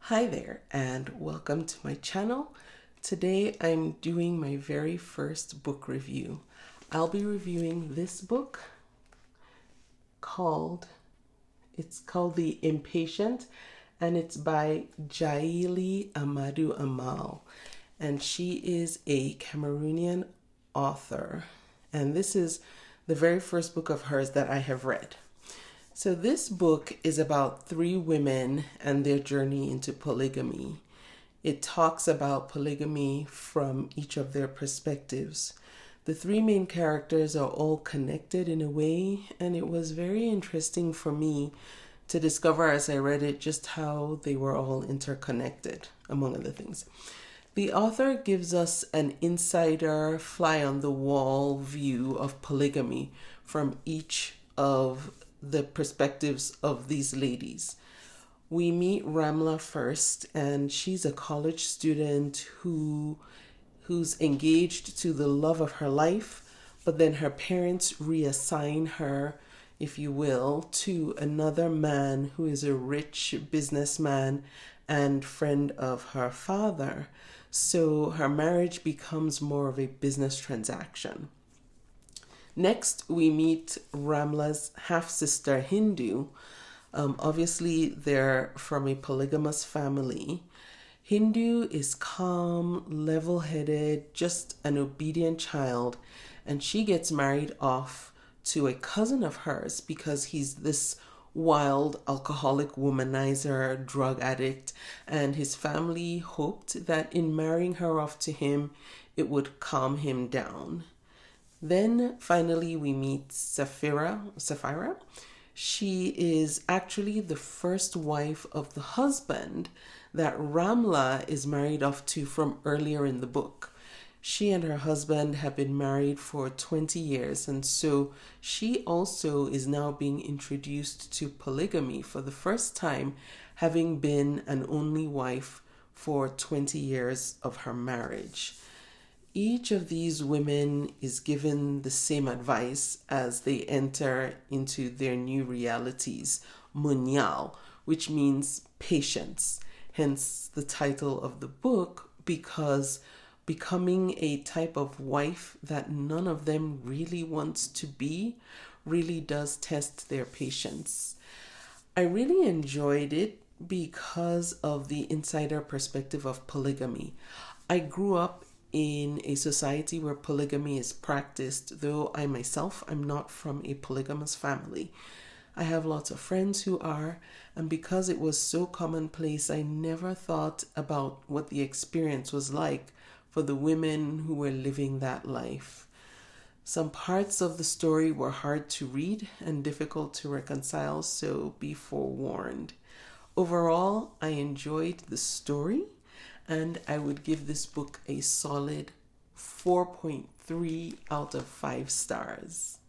Hi there and welcome to my channel. Today I'm doing my very first book review. I'll be reviewing this book called The Impatient, and it's by Djaili Amadou Amal, and she is a Cameroonian author, and this is the very first book of hers that I have read. So this book is about three women and their journey into polygamy. It talks about polygamy from each of their perspectives. The three main characters are all connected in a way, and it was very interesting for me to discover as I read it just how they were all interconnected, among other things. The author gives us an insider, fly-on-the-wall view of polygamy from each of the perspectives of these ladies. We meet Ramla first, and she's a college student who's engaged to the love of her life, but then her parents reassign her, if you will, to another man who is a rich businessman and friend of her father. So her marriage becomes more of a business transaction. Next, we meet Ramla's half-sister Hindu. Obviously, they're from a polygamous family. Hindu is calm, level-headed, just an obedient child, and she gets married off to a cousin of hers because he's this wild alcoholic womanizer, drug addict, and his family hoped that in marrying her off to him, it would calm him down. Then finally we meet Sapphira. She is actually the first wife of the husband that Ramla is married off to from earlier in the book. She and her husband have been married for 20 years, and so she also is now being introduced to polygamy for the first time, having been an only wife for 20 years of her marriage. Each of these women is given the same advice as they enter into their new realities, munyal, which means patience, hence the title of the book, because becoming a type of wife that none of them really wants to be really does test their patience. I really enjoyed it because of the insider perspective of polygamy. I grew up in a society where polygamy is practiced, though I myself am not from a polygamous family. I have lots of friends who are, and because it was so commonplace, I never thought about what the experience was like for the women who were living that life. Some parts of the story were hard to read and difficult to reconcile, so be forewarned. Overall, I enjoyed the story, and I would give this book a solid 4.3 out of 5 stars.